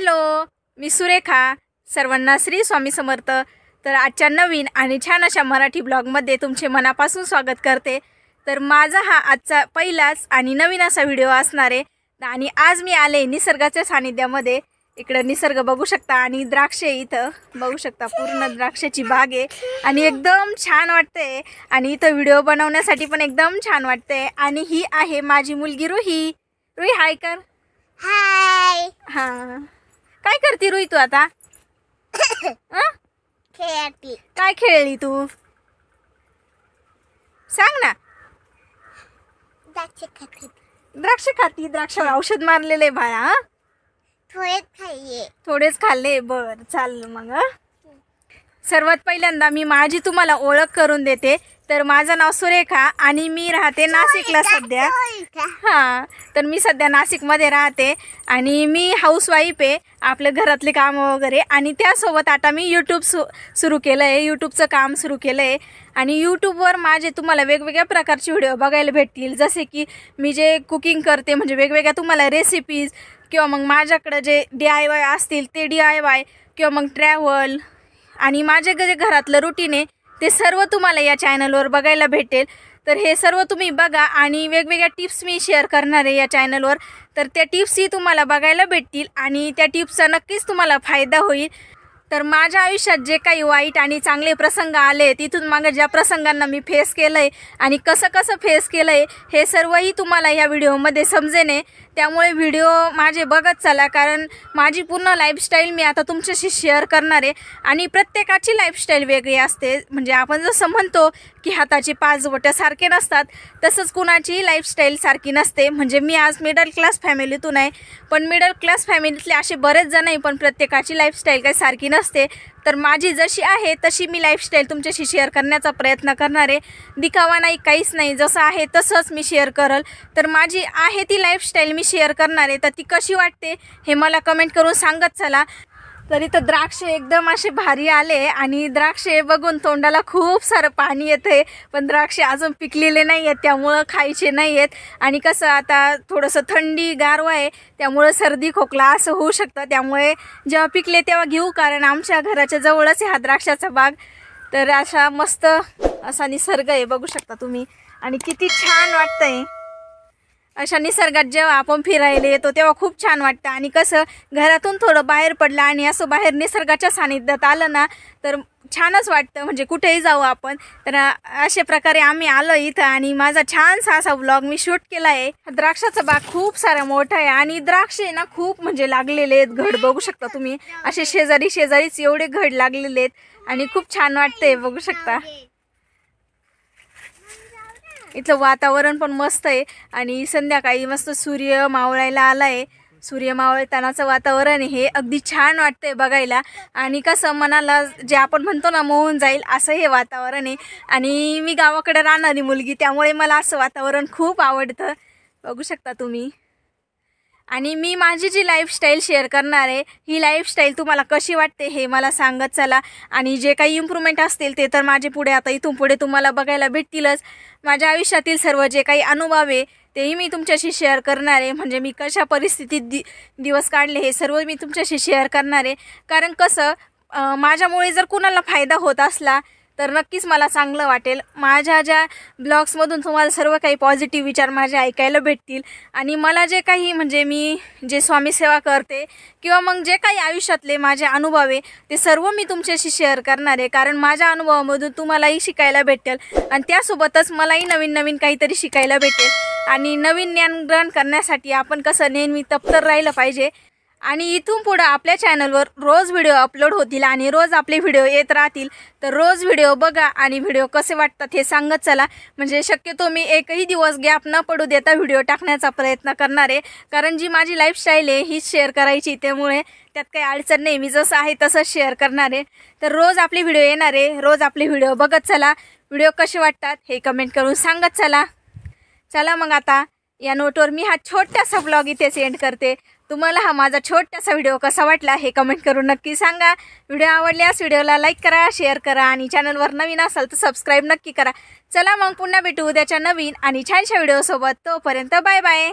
Hello, मी सुरेखा. सर्वांना श्री स्वामी समर्थ. तर आजच्या नवीन आणि छान अशा मराठी ब्लॉगमध्ये तुमचे मनापासून स्वागत करते. तर माझा हा आजचा पहिलाच आणि नवीन असा व्हिडिओ असणार आहे. आणि आज मी आले निसर्गाच्या सानिध्यामध्ये. इकडे निसर्ग बघू शकता आणि द्राक्षे इथं बघू शकता, पूर्ण द्राक्षाची बाग आहे आणि एकदम छान वाटते. आणि इथं व्हिडिओ बनवण्यासाठी पण एकदम छान वाटते. आणि ही आहे माझी मुलगी रुही. रुही हाय कर. हाय. हां, काय करते रुही तू आता? खेळती. काय खेळली तू? सांग ना. द्राक्ष खाती. द्राक्ष खाती. द्राक्षावर औषध मारलेले बाळा. थोडेच खाल्ले. थोडेच खाल्ले. बर, चाल मग. सर्वात पहिल्यांदा मी माझी तुम्हाला ओळख करून देते. तर माझं नाव सुरेखा आणि मी राहते नाशिकला सध्या. हां, तर मी सध्या नाशिकमध्ये राहते आणि मी हाऊसवाईफ आहे. आपल्या घरातले कामं वगैरे आणि त्यासोबत आता मी यूट्यूब सुरू केलं आहे. यूट्यूबचं काम सुरू केलं आहे आणि यूट्यूबवर माझे तुम्हाला वेगवेगळ्या प्रकारचे व्हिडिओ बघायला भेटतील. जसे की मी जे कुकिंग करते, म्हणजे वेगवेगळ्या तुम्हाला रेसिपीज, किंवा मग माझ्याकडं जे DIY असतील ते DIY, किंवा मग ट्रॅव्हल आणि माझे जे घरातलं रुटीन आहे ते सर्व तुम्हाला या चॅनलवर बघायला भेटेल. तर हे सर्व तुम्ही बघा आणि वेगवेगळ्या टिप्स मी शेअर करणार आहे या चॅनलवर. तर त्या टिप्सही तुम्हाला बघायला भेटतील आणि त्या टिप्सचा नक्कीच तुम्हाला फायदा होईल. तर माझ्या आयुष्यात जे काही वाईट आणि चांगले प्रसंग आले, तिथून मागे ज्या प्रसंगांना मी फेस केलं आहे आणि कसं कसं फेस केलं आहे हे सर्वही तुम्हाला या व्हिडिओमध्ये समजेल. त्यामुळे व्हिडिओ माझे बघत चला, कारण माझी पूर्ण लाईफस्टाईल मी आता तुमच्याशी शेअर करणार आहे. आणि प्रत्येकाची लाईफस्टाईल वेगळी असते. म्हणजे आपण जसं म्हणतो की हाताची 5 बोटं सारखे नसतात, तसंच कुणाची लाईफस्टाईल सारखी नसते. म्हणजे मी आज मिडल क्लास फॅमिलीतून आहे, पण मिडल क्लास फॅमिलीतले असे बरेच जण आहे, पण प्रत्येकाची लाईफस्टाईल काही सारखी नसते. तर माझी जशी आहे तशी मी लाईफस्टाईल तुमच्याशी शेअर करण्याचा प्रयत्न करणार आहे. दिखावा नाही, काहीच नाही, जसं आहे तसंच मी शेअर करल. तर माझी आहे ती लाईफस्टाईल मी शेअर करणार आहे. तर ती कशी वाटते हे मला कमेंट करून सांगत चला. तरी तर द्राक्षे एकदम असे भारी आले आणि द्राक्षे बघून तोंडाला खूप सारं पाणी येते. पण द्राक्षे अजून पिकलेले नाही आहेत, त्यामुळं खायचे नाही आहेत. आणि कसं आता थोडंसं थंडी गारवा आहे, त्यामुळं सर्दी खोकला असं होऊ शकतं. त्यामुळे जेव्हा पिकले तेव्हा घेऊ, कारण आमच्या घराच्या जवळच आहे हा द्राक्षाचा बाग. तर अशा मस्त असा निसर्ग आहे, बघू शकता तुम्ही. आणि किती छान वाटतंय. अशा निसर्गात जेव्हा आपण फिरायला येतो तेव्हा खूप छान वाटतं. आणि कसं घरातून थोडं बाहेर पडलं आणि असं बाहेर निसर्गाच्या सानिध्यात आलं ना तर छानच वाटतं. म्हणजे कुठेही जाऊ आपण. तर अशा प्रकारे आम्ही आलो इथं आणि माझा छानसा असा व्लॉग मी शूट केला आहे. द्राक्षाचा बाग खूप सारा मोठा आहे आणि द्राक्षे ना खूप म्हणजे लागलेले आहेत. घड बघू शकता तुम्ही, असे शेजारी शेजारीच एवढे घड लागलेले आहेत आणि खूप छान वाटतंय, बघू शकता. इथलं वातावरण पण मस्त आहे आणि संध्याकाळी मस्त सूर्य मावळायला आला आहे. सूर्य मावळतानाचं वातावरण हे अगदी छान वाटतंय बघायला. आणि कसं मनाला जे आपण म्हणतो ना मोहून जाईल असं हे वातावरण आहे. आणि मी गावाकडे राहणारी मुलगी, त्यामुळे मला असं वातावरण खूप आवडतं, बघू शकता तुम्ही. आणि मी माझी जी लाईफस्टाईल शेअर करणार आहे, ही लाईफस्टाईल तुम्हाला कशी वाटते हे मला सांगत चला. आणि जे काही इम्प्रूव्हमेंट असतील ते तर माझे पुढे आता इथून पुढे तुम्हाला बघायला भेटतीलच. माझ्या आयुष्यातील सर्व जे काही अनुभव आहे तेही मी तुमच्याशी शेअर करणार आहे. म्हणजे मी कशा परिस्थितीत दिवस काढले हे सर्व मी तुमच्याशी शेअर करणार आहे. कारण कसं माझ्यामुळे जर कुणाला फायदा होत असला तर नक्कीच मला चांगलं वाटेल. माझ्या ज्या ब्लॉग्समधून तुम्हाला सर्व काही पॉझिटिव्ह विचार माझे ऐकायला भेटतील. आणि मला जे काही म्हणजे मी जे स्वामी सेवा करते किंवा मग जे काही आयुष्यातले माझे अनुभव आहे ते सर्व मी तुमच्याशी शेअर करणार आहे. कारण माझ्या अनुभवामधून तुम्हालाही शिकायला भेटेल आणि त्यासोबतच मलाही नवीन नवीन काहीतरी शिकायला भेटेल. आणि नवीन ज्ञान ग्रहण करण्यासाठी आपण कसं नेहमी तत्पर राहिलं पाहिजे. आणि इथून पुढं आपल्या चॅनलवर रोज व्हिडिओ अपलोड होतील आणि रोज आपले व्हिडिओ येत राहतील. तर रोज व्हिडिओ बघा आणि व्हिडिओ कसे वाटतात हे सांगत चला. म्हणजे शक्यतो मी एकही दिवस गॅप न पडू देता व्हिडिओ टाकण्याचा प्रयत्न करणार आहे. कारण जी माझी लाईफस्टाईल आहे हीच शेअर करायची, त्यामुळे त्यात काही अडचण नाही, मी जसं आहे तसंच शेअर करणार आहे. तर रोज आपले व्हिडिओ येणार आहे, रोज आपले व्हिडिओ बघत चला. व्हिडिओ कसे वाटतात हे कमेंट करून सांगत चला. चला मग आता या नोटवर मी हा छोटासा व्लॉग इथेच एंड करते. तुम्हाला हा माझा छोटासा व्हिडिओ कसा वाटला हे कमेंट करून नक्की सांगा. व्हिडिओ आवडल्यास व्हिडिओला लाईक करा, शेअर करा आणि चॅनलवर नवीन असाल तर सबस्क्राईब नक्की करा. चला मग पुन्हा भेटू उद्याच्या नवीन आणि छानशा व्हिडिओसोबत. तोपर्यंत बाय बाय.